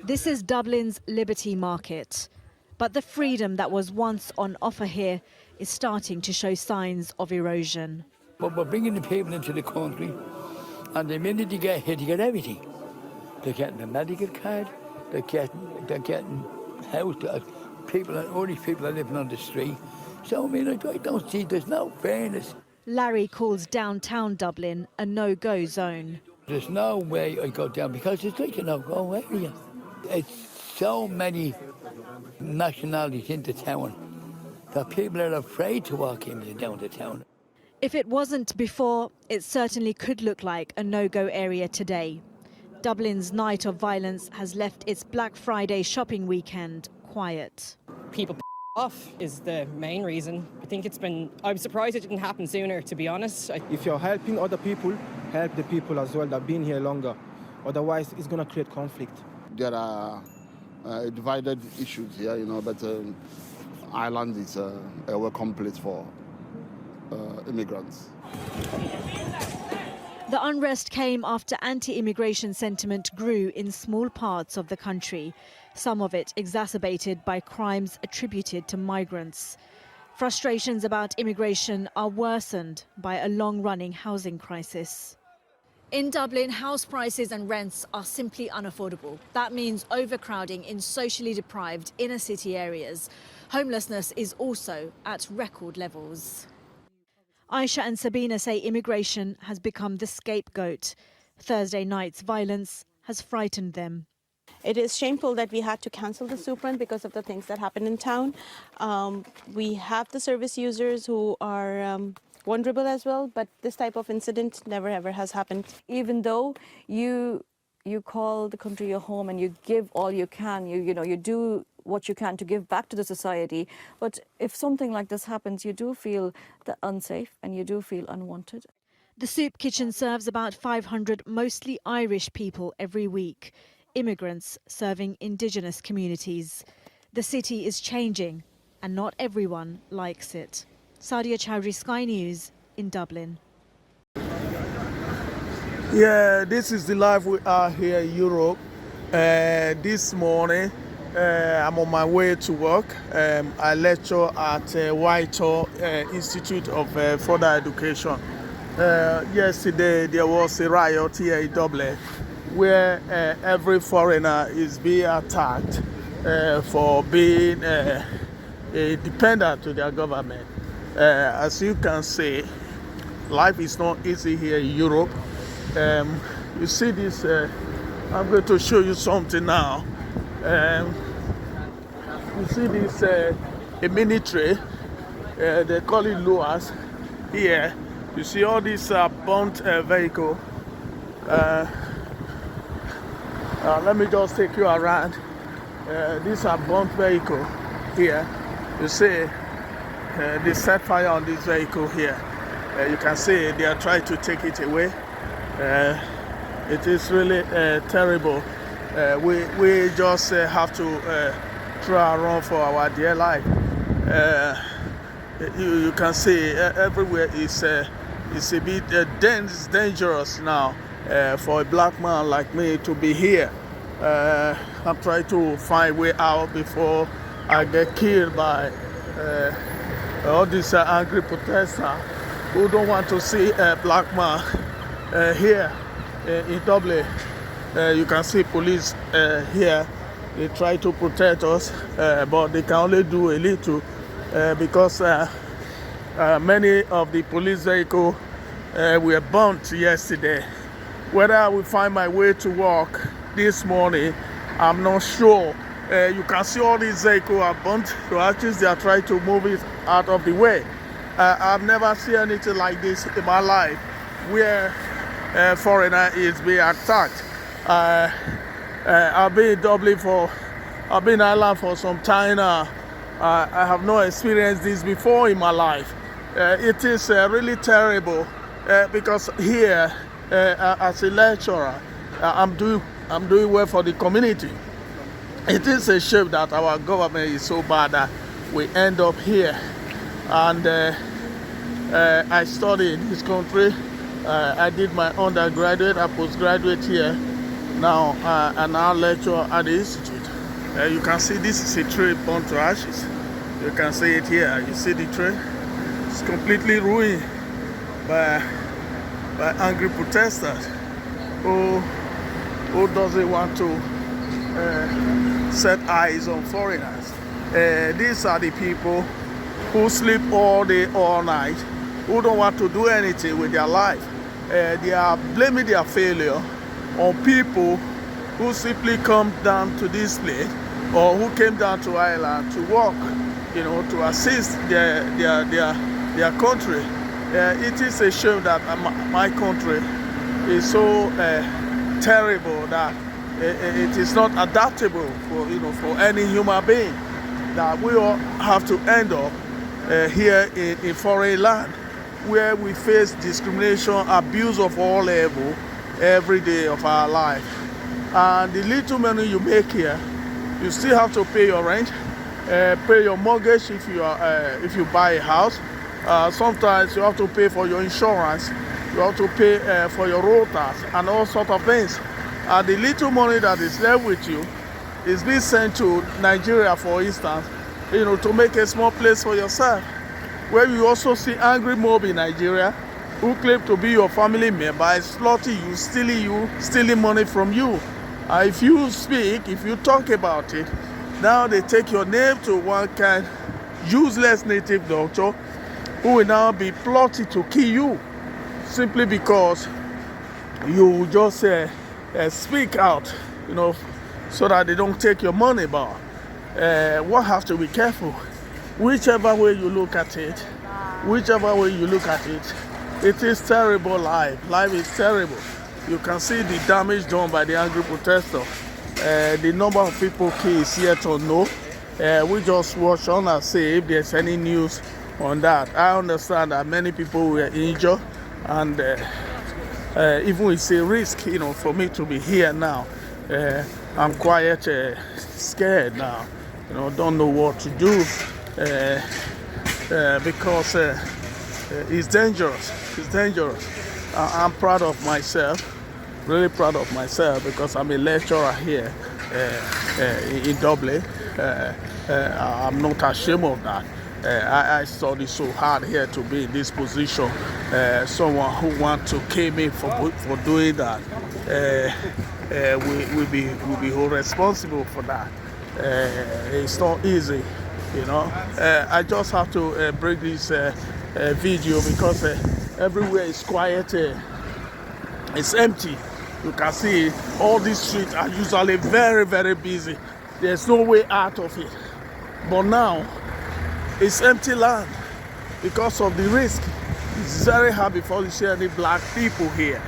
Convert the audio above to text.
This is Dublin's Liberty Market. But the freedom that was once on offer here is starting to show signs of erosion. But we're bringing the people into the country, and the minute you get here, you get everything. They're getting a medical card, they're getting house, only people are living on the street. So, I mean, I don't see, there's no fairness. Larry calls downtown Dublin a no-go zone. There's no way I go down because it's like a no-go area. It's so many nationalities into town that people are afraid to walk down the town. If it wasn't before, it certainly could look like a no-go area today. Dublin's night of violence has left its Black Friday shopping weekend quiet. People off is the main reason. I'm surprised it didn't happen sooner, to be honest. If you're helping other people, help the people as well that have been here longer. Otherwise, it's going to create conflict. There are divided issues here, but Ireland is a welcome place for immigrants. The unrest came after anti-immigration sentiment grew in small parts of the country, some of it exacerbated by crimes attributed to migrants. Frustrations about immigration are worsened by a long-running housing crisis. In Dublin, house prices and rents are simply unaffordable. That means overcrowding in socially deprived inner-city areas. Homelessness is also at record levels. Aisha and Sabina say immigration has become the scapegoat. Thursday night's violence has frightened them. It is shameful that we had to cancel the Supran because of the things that happened in town. We have the service users who are vulnerable as well, but this type of incident never ever has happened. Even though you call the country your home and you give all you can, you do what you can to give back to the society. But if something like this happens, you do feel unsafe and you do feel unwanted. The soup kitchen serves about 500 mostly Irish people every week, immigrants serving indigenous communities. The city is changing and not everyone likes it. Sadia Chowdhury, Sky News in Dublin. Yeah, this is the life we are here in Europe. This morning, I'm on my way to work. I lecture at Whitehall Institute of Further Education. Yesterday, there was a riot here in Dublin where every foreigner is being attacked for being a dependent to their government. As you can see, life is not easy here in Europe. You see this, I'm going to show you something now. You see this a military, they call it Luas here. You see all these burnt vehicle. Let me just take you around. These are burnt vehicle here. You see they set fire on this vehicle here. You can see they are trying to take it away. It is really terrible. We just have to try and run for our dear life. You can see everywhere is a bit dangerous now for a black man like me to be here. I'm trying to find a way out before I get killed by all these angry protesters who don't want to see a black man here in Dublin. You can see police here. They try to protect us, but they can only do a little because many of the police vehicles were burnt yesterday. Whether I will find my way to work this morning, I'm not sure. You can see all these vehicles are burnt, so actually they are trying to move it out of the way. I've never seen anything like this in my life, where a foreigner is being attacked. I've been in Dublin I've been in Ireland for some time now. I have not experienced this before in my life. It is really terrible because here, as a lecturer, I'm doing well for the community. It is a shame that our government is so bad that we end up here. And I studied in this country. I did my undergraduate and postgraduate here. now and now lecture at the institute. You can see this is a tree burned to ashes. You can see it here. You see the tree? It's completely ruined by angry protesters who doesn't want to set eyes on foreigners. These are the people who sleep all day, all night, who don't want to do anything with their life. They are blaming their failure on people who simply come down to this place or who came down to Ireland to work, you know, to assist their country. It is a shame that my country is so terrible that it is not adaptable for any human being, that we all have to end up here in foreign land where we face discrimination, abuse of all levels every day of our life. And the little money you make here, you still have to pay your rent, pay your mortgage if you buy a house. Sometimes you have to pay for your insurance, you have to pay for your road tax and all sorts of things. And the little money that is left with you is being sent to Nigeria, for instance, you know, to make a small place for yourself, where you also see angry mob in Nigeria who claim to be your family member, slaughtering you, stealing money from you. If you speak, if you talk about it, now they take your name to one kind useless native doctor who will now be plotting to kill you simply because you just speak out, you know, so that they don't take your money. But one have to be careful. Whichever way you look at it, it is terrible life. Life is terrible. You can see the damage done by the angry protesters. The number of people killed is yet unknown. We just watch on and see if there's any news on that. I understand that many people were injured, and even it's a risk, you know, for me to be here now. I'm quite scared now. You know, don't know what to do because it's dangerous. It's dangerous. I'm proud of myself, really proud of myself, because I'm a lecturer here in Dublin. I'm not ashamed of that. I studied so hard here to be in this position. Someone who wants to kill me for doing that will be whole responsible for that. It's not easy, you know. I just have to bring this video because everywhere is quiet. It's empty. You can see all these streets are usually very, very busy. There's no way out of it. But now it's empty land because of the risk. It's very hard before you see any black people here.